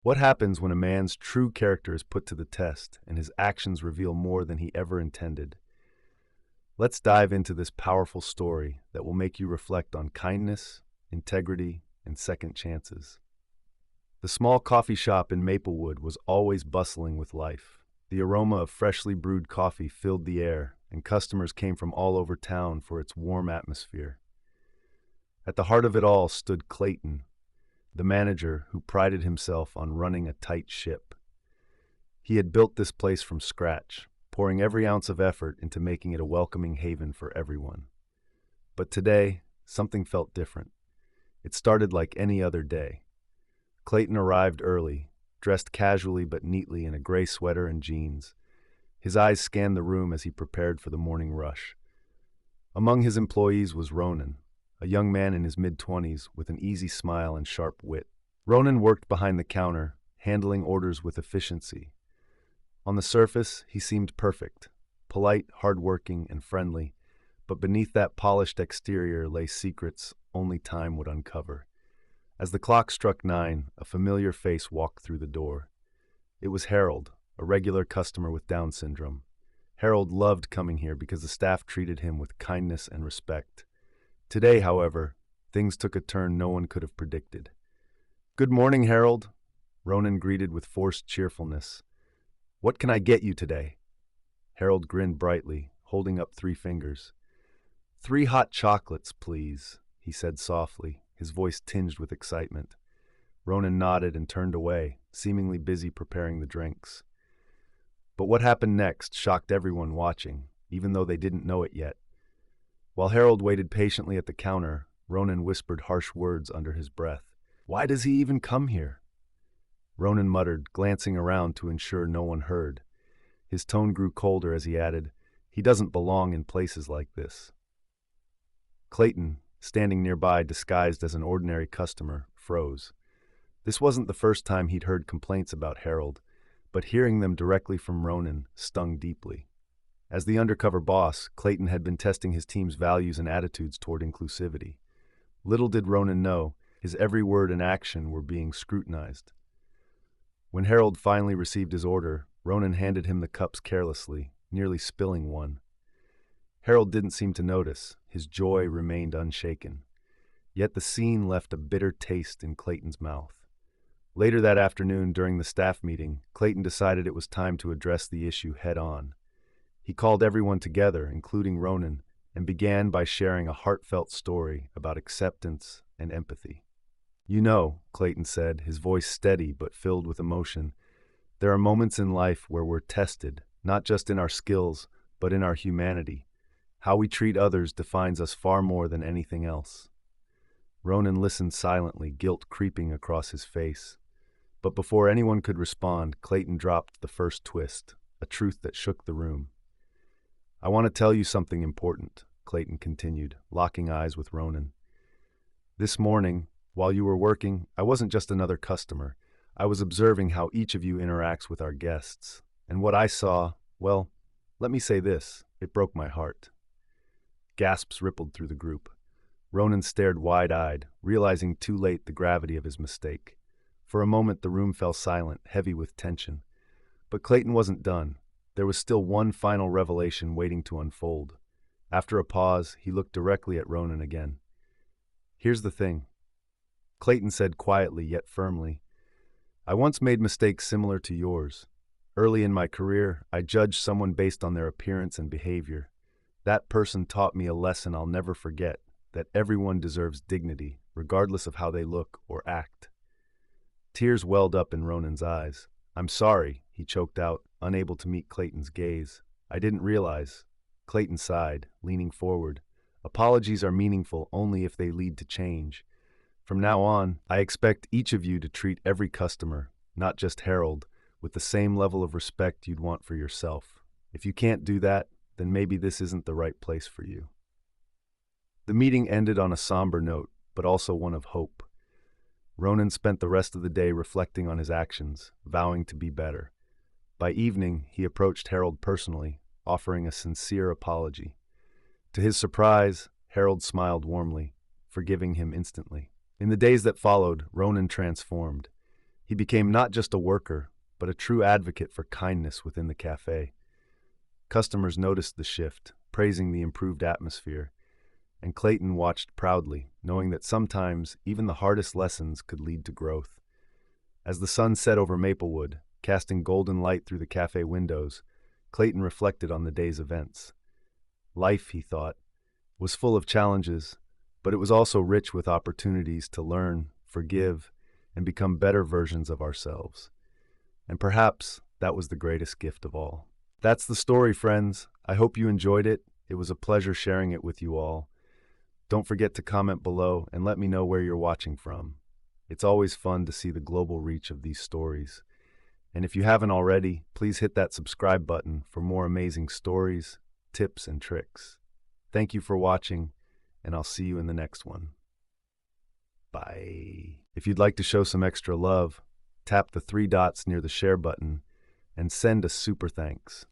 What happens when a man's true character is put to the test and his actions reveal more than he ever intended? Let's dive into this powerful story that will make you reflect on kindness, integrity, and second chances. The small coffee shop in Maplewood was always bustling with life. The aroma of freshly brewed coffee filled the air, and customers came from all over town for its warm atmosphere. At the heart of it all stood Clayton, the manager who prided himself on running a tight ship. He had built this place from scratch, pouring every ounce of effort into making it a welcoming haven for everyone. But today, something felt different. It started like any other day. Clayton arrived early, dressed casually but neatly in a gray sweater and jeans. His eyes scanned the room as he prepared for the morning rush. Among his employees was Ronan, a young man in his mid-20s with an easy smile and sharp wit. Ronan worked behind the counter, handling orders with efficiency. On the surface, he seemed perfect, polite, hardworking, and friendly, but beneath that polished exterior lay secrets only time would uncover. As the clock struck 9, a familiar face walked through the door. It was Harold, a regular customer with Down syndrome. Harold loved coming here because the staff treated him with kindness and respect. Today, however, things took a turn no one could have predicted. "Good morning, Harold," Ronan greeted with forced cheerfulness. "What can I get you today?" Harold grinned brightly, holding up 3 fingers. "3 hot chocolates, please," he said softly, his voice tinged with excitement. Ronan nodded and turned away, seemingly busy preparing the drinks. But what happened next shocked everyone watching, even though they didn't know it yet. While Harold waited patiently at the counter, Ronan whispered harsh words under his breath. "Why does he even come here?" Ronan muttered, glancing around to ensure no one heard. His tone grew colder as he added, "He doesn't belong in places like this." Clayton, standing nearby disguised as an ordinary customer, froze. This wasn't the first time he'd heard complaints about Harold, but hearing them directly from Ronan stung deeply. As the undercover boss, Clayton had been testing his team's values and attitudes toward inclusivity. Little did Ronan know, his every word and action were being scrutinized. When Harold finally received his order, Ronan handed him the cups carelessly, nearly spilling one. Harold didn't seem to notice. His joy remained unshaken. Yet the scene left a bitter taste in Clayton's mouth. Later that afternoon, during the staff meeting, Clayton decided it was time to address the issue head-on. He called everyone together, including Ronan, and began by sharing a heartfelt story about acceptance and empathy. "You know," Clayton said, his voice steady but filled with emotion, "there are moments in life where we're tested, not just in our skills, but in our humanity. How we treat others defines us far more than anything else." Ronan listened silently, guilt creeping across his face. But before anyone could respond, Clayton dropped the first twist, a truth that shook the room. "I want to tell you something important," Clayton continued, locking eyes with Ronan. "This morning, while you were working, I wasn't just another customer. I was observing how each of you interacts with our guests. And what I saw, well, let me say this, it broke my heart." Gasps rippled through the group. Ronan stared wide-eyed, realizing too late the gravity of his mistake. For a moment the room fell silent, heavy with tension. But Clayton wasn't done. There was still one final revelation waiting to unfold. After a pause, he looked directly at Ronan again. "Here's the thing," Clayton said quietly yet firmly. "I once made mistakes similar to yours. Early in my career, I judged someone based on their appearance and behavior. That person taught me a lesson I'll never forget, that everyone deserves dignity, regardless of how they look or act." Tears welled up in Ronan's eyes. "I'm sorry," he choked out, unable to meet Clayton's gaze. "I didn't realize." Clayton sighed, leaning forward. "Apologies are meaningful only if they lead to change. From now on, I expect each of you to treat every customer, not just Harold, with the same level of respect you'd want for yourself. If you can't do that, then maybe this isn't the right place for you." The meeting ended on a somber note, but also one of hope. Ronan spent the rest of the day reflecting on his actions, vowing to be better. By evening, he approached Harold personally, offering a sincere apology. To his surprise, Harold smiled warmly, forgiving him instantly. In the days that followed, Ronan transformed. He became not just a worker, but a true advocate for kindness within the cafe. Customers noticed the shift, praising the improved atmosphere, and Clayton watched proudly, knowing that sometimes even the hardest lessons could lead to growth. As the sun set over Maplewood, casting golden light through the cafe windows, Clayton reflected on the day's events. Life, he thought, was full of challenges, but it was also rich with opportunities to learn, forgive, and become better versions of ourselves. And perhaps that was the greatest gift of all. That's the story, friends. I hope you enjoyed it. It was a pleasure sharing it with you all. Don't forget to comment below and let me know where you're watching from. It's always fun to see the global reach of these stories. And if you haven't already, please hit that subscribe button for more amazing stories, tips, and tricks. Thank you for watching, and I'll see you in the next one. Bye. If you'd like to show some extra love, tap the 3 dots near the share button and send a super thanks.